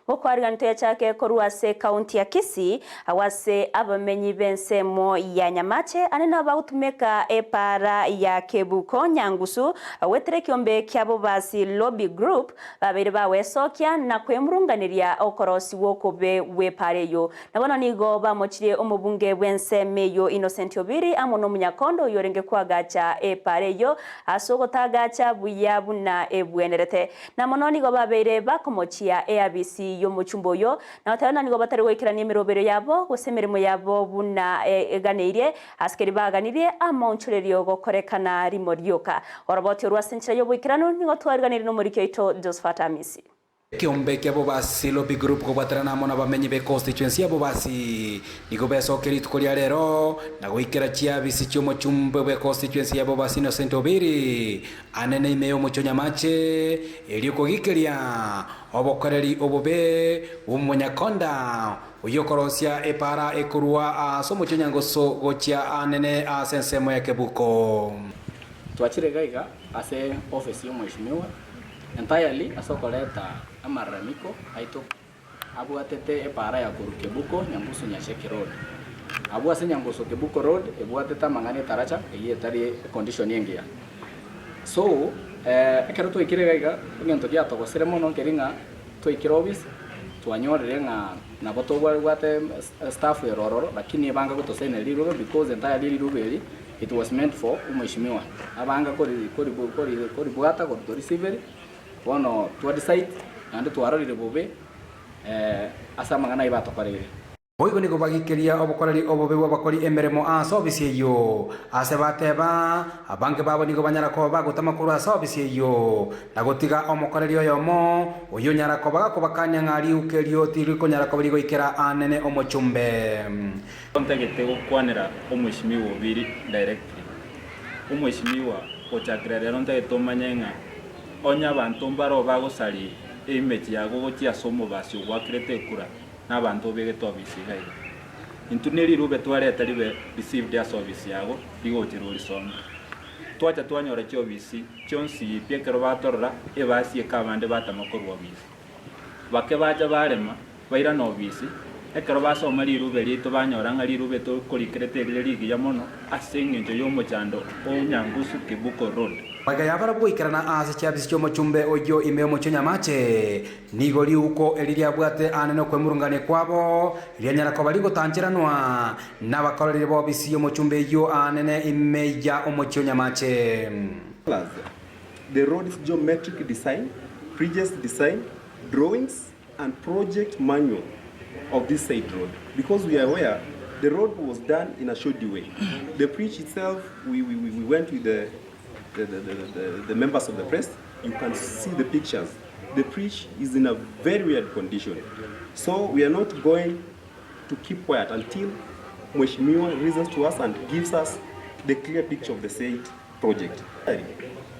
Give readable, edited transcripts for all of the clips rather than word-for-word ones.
Gukwarganto chake koruase kaunti ya Kisii awase abamenyi bensemo ya Nyamache anena bautumeka epara ya Kebuko Nyangusu wetere kiombe kya Bobasi Lobby Group babere bawesokia na kwemurunganiria okorosi wokobe wepareyo nabona nigo bamochire omubunge bwensemeyo Innocent Obiri amono munyakondo yorenge kwagacha epareyo asogotagacha buyabu na ebwenerete na mononi go babere bakomochia ABC yo muchumboyo na batana nigo batari gwikirania mirobero yabo gusemeremo yabo buna eganeire askeri baganirie amonchurerio gokorekana rimorioka oroboti rwasenchira yo bwikirano nigo twariganire no muri keito Josephat Amisi Kiombe kya Bobasi Lobby Group kubatarana mona bamenyi be constituency ya Bobasi nigo besokeri tukolia rero na gwikira chia bisi mo chumbe be constituency ya Bobasi Innocent Obiri anene imeyo mucho Nyamache eliuko gikiria obokoreri obobe umunyakonda uyokorosia epara ekurua so mucho nyangoso gochia anene sensemo ya Kebuko tuachire gaiga ase office yo mheshimiwa entirely asokoleta amaramiko aito abuatete epara ya Kebuko Nyambusu Nyasheke Road abuase Nyambusu Kebuko Road ebuateta mangane taracha eyetari condition yengia so ekero to ikirega ngento ya to gosere mono keringa to ikirobis twanyorere nga na boto gwate staff erororo lakini banga gutosene lirube because entirely lirube it was meant for umheshimiwa abanga kori buata ko to receiver wono to decide and to arorire bobe asa mangana ibato korire Oigo niko bagikeria obokoreri obobe wabakori emeremo service yo asebateba abange babo niko banyara ko bagutama kuru service yo nagotiga omokoreri oyomo uyo nyara ko bagakobakanya ngari ukerio tiri ko nyara ko birigo ikera anene omochumbe ontegete gukwanira omwishimiwa Obiri directly omwishimiwa ochakrere ontegete tomanyenga onya bantu mbaro bagosari image yago gotia somo basyo gwakirete kura n'abantu begeto bisigaye intuneri rube twareta ribe received ya service yago bigotiro risonga twacha twanyora cyo bisi cyonsi piekero batorra ebasi ekabande batamakorwa bisi bake baja barema baira no bisi ekero basoma rirube rito banyora ngari rube to korikrete riri ya mono asengenjo yo mochando o Nyangusu Kebuko Road bagaya barabwo ikarana ase cyabisi cyo mochumbe oyo imeo mocho Nyamache nigo liuko eliria bwate anene kwemurungane kwabo lyanyara ko bari gotangiranwa n'abakorere bo bisi yo mochumbe yo anene imeja omocho Nyamache the road is geometric design, previous design, drawings and project manual of this side road because we are aware the road was done in a shoddy way. The bridge itself we went with the members of the press. You can see the pictures. The bridge is in a very weird condition. So we are not going to keep quiet until Mheshimiwa listens to us and gives us the clear picture of the said project.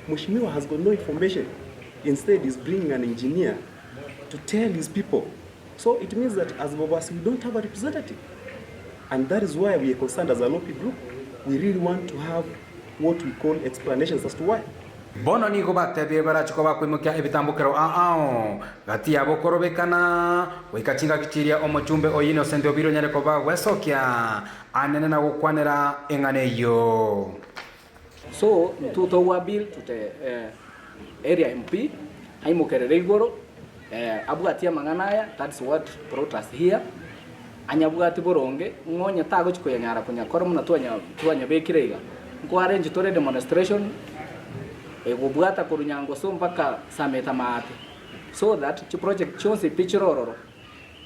Mheshimiwa has got no information. Instead, he's bringing an engineer to tell his people. So it means that as Bobasi, we don't have a representative. And that is why we are concerned as a Lobby Group. We really want to have what we call explanations as to why. Bono ni go batebe barachiko bakwimukia ebitambukero gati yabo korobekana wikachinga kichiria omochumbe oyi Innocent Obiri nyare ko bagwesokia anene na gukwanira engane yo so to wa bill to the area MP aimukerere igoro abugatia manganaya. That's what brought us here anyabugati boronge ngonya tago chiko yanyara kunya koromo na twanya bekirega ngo arrange to demonstration egobwata kurunyango so mpaka sameta mate so that chi project chonse pichirororo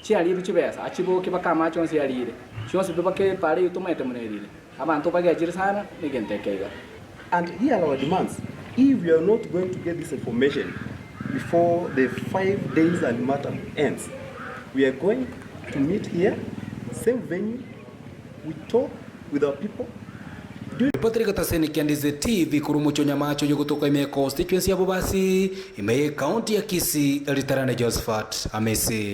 chi ali bichibesa achiboke bakama chonse alire chonse bibake pare yutumete munerire abantu bagajira sana nigentekega. And here are our demands. If we are not going to get this information before the 5 days ultimatum ends, we are going to meet here, same venue, we talk with our people. Ripoti taseni Ndizi TV kuru mucho Nyamache yo kutoka ime constituency ya Bobasi ime county ya Kisii elitarane Josephat Amisi.